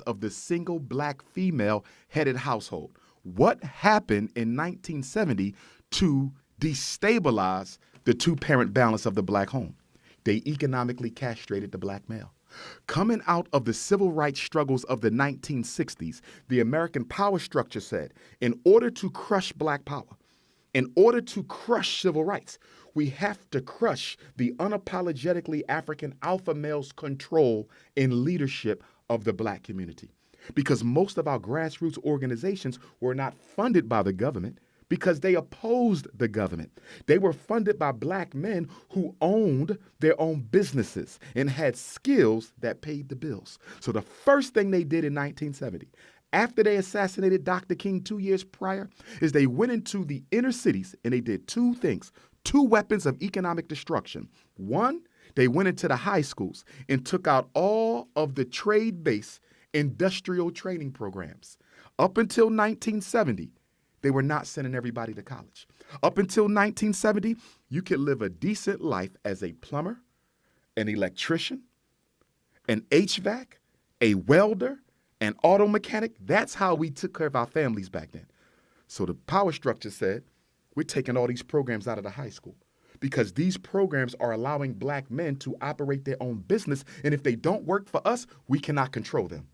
of the single black female headed household. What happened in 1970 to destabilize the two parent balance of the black home? They economically castrated the black male. Coming out of the civil rights struggles of the 1960s, the American power structure said, in order to crush black power, in order to crush civil rights, we have to crush the unapologetically African alpha male's control and leadership of the black community. Because most of our grassroots organizations were not funded by the government because they opposed the government. They were funded by black men who owned their own businesses and had skills that paid the bills. So the first thing they did in 1970, after they assassinated Dr. King 2 years prior, is they went into the inner cities and they did two things, two weapons of economic destruction. One, they went into the high schools and took out all of the trade-based industrial training programs. Up until 1970, they were not sending everybody to college. Up until 1970, you could live a decent life as a plumber, an electrician, an HVAC, a welder, an auto mechanic. That's how we took care of our families back then. So the power structure said, we're taking all these programs out of the high school because these programs are allowing black men to operate their own business. And if they don't work for us, we cannot control them.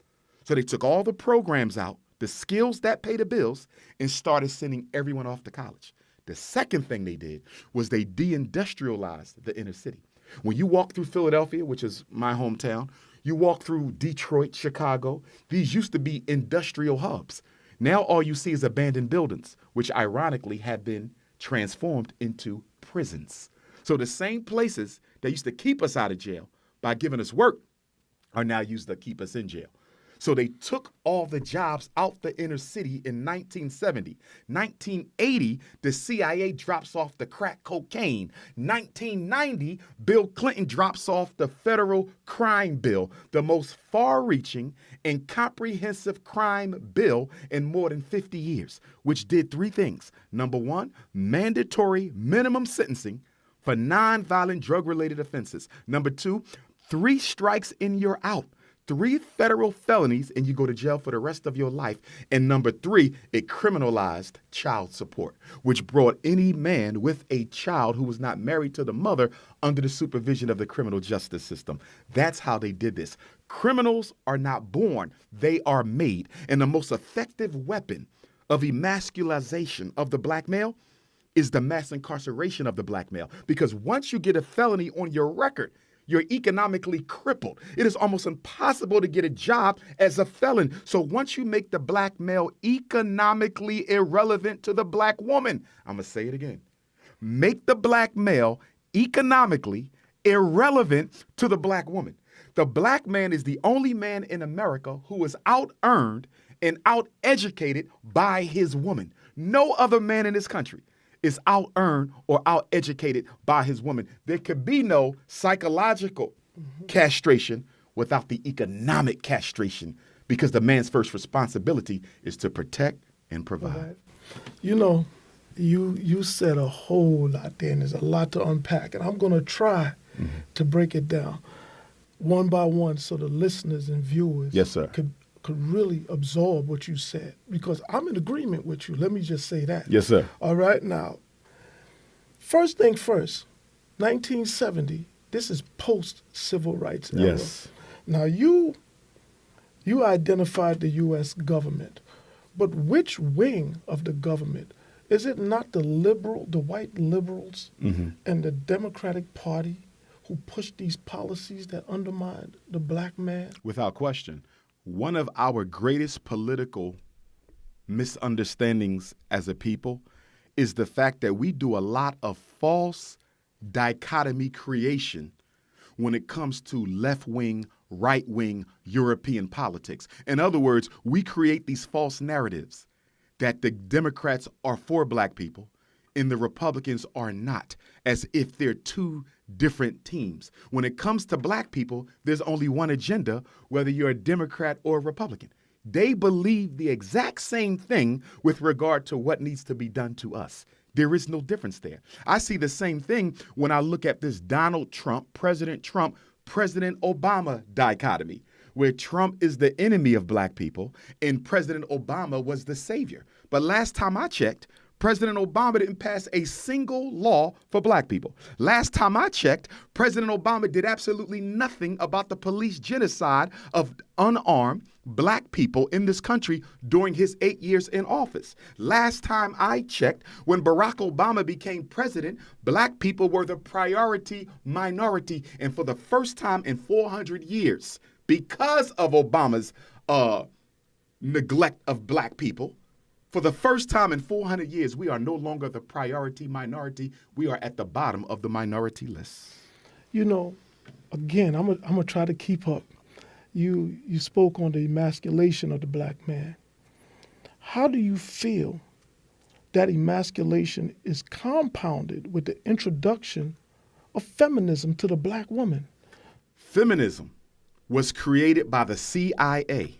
So they took all the programs out, the skills that pay the bills, and started sending everyone off to college. The second thing they did was they deindustrialized the inner city. When you walk through Philadelphia, which is my hometown, you walk through Detroit, Chicago, these used to be industrial hubs. Now all you see is abandoned buildings, which ironically have been transformed into prisons. So the same places that used to keep us out of jail by giving us work are now used to keep us in jail. So they took all the jobs out the inner city in 1970. 1980, the CIA drops off the crack cocaine. 1990, Bill Clinton drops off the federal crime bill, the most far-reaching and comprehensive crime bill in more than 50 years, which did three things. Number one, mandatory minimum sentencing for nonviolent drug-related offenses. Number two, 3 strikes and you're out. 3 federal felonies and you go to jail for the rest of your life. And number 3, it criminalized child support, which brought any man with a child who was not married to the mother under the supervision of the criminal justice system. That's how they did this. Criminals are not born, they are made. And the most effective weapon of emasculization of the black male is the mass incarceration of the black male. Because once you get a felony on your record, you're economically crippled. It is almost impossible to get a job as a felon. So once you make the black male economically irrelevant to the black woman, I'm going to say it again. Make the black male economically irrelevant to the black woman. The black man is the only man in America who is out-earned and out-educated by his woman. No other man in this country is out-earned or out-educated by his woman. There could be no psychological castration without the economic castration because the man's first responsibility is to protect and provide. Right. You know, you said a whole lot there, and there's a lot to unpack, and I'm going to try to break it down one by one so the listeners and viewers could really absorb what you said, because I'm in agreement with you. Let me just say that. Yes, sir. All right, now, first thing first, 1970, this is post-civil rights era. Yes. Now, you identified the U.S. government, but which wing of the government? Is it not the white liberals and the Democratic Party who push these policies that undermine the black man? Without question. One of our greatest political misunderstandings as a people is the fact that we do a lot of false dichotomy creation when it comes to left-wing, right-wing European politics. In other words, we create these false narratives that the Democrats are for black people and the Republicans are not, as if they're two different teams. When it comes to black people, there's only one agenda, whether you're a Democrat or a Republican. They believe the exact same thing with regard to what needs to be done to us. There is no difference there. I see the same thing when I look at this Donald Trump, President Obama dichotomy. where Trump is the enemy of black people and President Obama was the savior. But last time I checked, President Obama didn't pass a single law for black people. Last time I checked, President Obama did absolutely nothing about the police genocide of unarmed black people in this country during his 8 years in office. Last time I checked, when Barack Obama became president, black people were the priority minority. And for the first time in 400 years, because of Obama's neglect of black people, for the first time in 400 years, we are no longer the priority minority. We are at the bottom of the minority list. You know, again, I'm gonna try to keep up. You spoke on the emasculation of the black man. How do you feel that emasculation is compounded with the introduction of feminism to the black woman? Feminism was created by the CIA.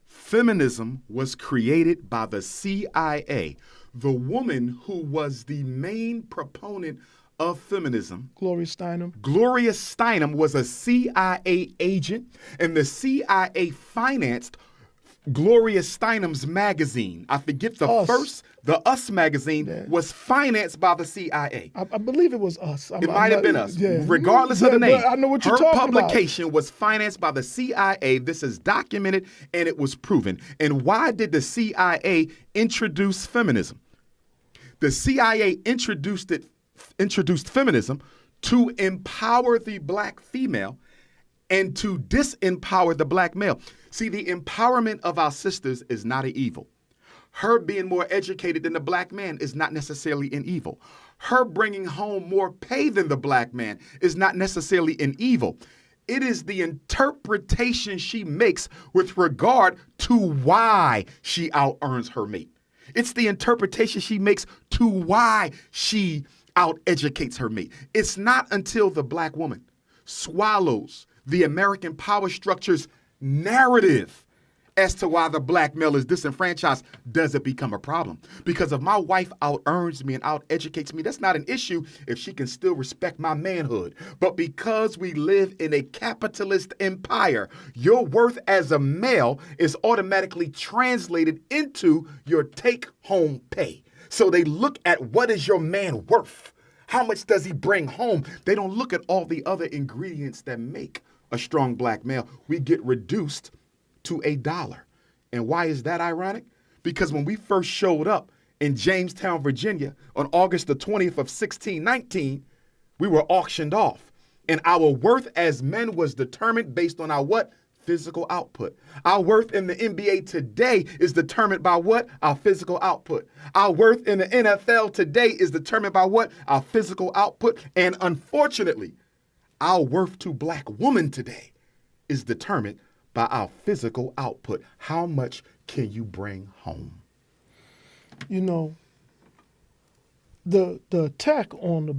Feminism was created by the CIA. The woman who was the main proponent of feminism, Gloria Steinem. Gloria Steinem, was a CIA agent, and the CIA financed Gloria Steinem's magazine. I forget the Us magazine was financed by the CIA. I believe it was Us. It might have been Us. Yeah. Regardless of the name. I know what you're talking about. Her publication was financed by the CIA. This is documented and it was proven. And why did the CIA introduce feminism? The CIA introduced feminism to empower the black female and to disempower the black male. See, the empowerment of our sisters is not an evil. Her being more educated than the black man is not necessarily an evil. Her bringing home more pay than the black man is not necessarily an evil. It is the interpretation she makes with regard to why she out-earns her mate. It's the interpretation she makes to why she out-educates her mate. It's not until the black woman swallows the American power structure's narrative as to why the black male is disenfranchised does it become a problem. Because if my wife out-earns me and out-educates me, that's not an issue if she can still respect my manhood. But because we live in a capitalist empire, your worth as a male is automatically translated into your take-home pay. So they look at what is your man worth? How much does he bring home? They don't look at all the other ingredients that make a strong black male. We get reduced to $1. And why is that ironic? Because when we first showed up in Jamestown, Virginia on August the 20th of 1619, we were auctioned off. And our worth as men was determined based on our what? Physical output. Our worth in the NBA today is determined by what? Our physical output. Our worth in the NFL today is determined by what? Our physical output. And unfortunately, our worth to black women today is determined by our physical output. How much can you bring home? You know, the attack on the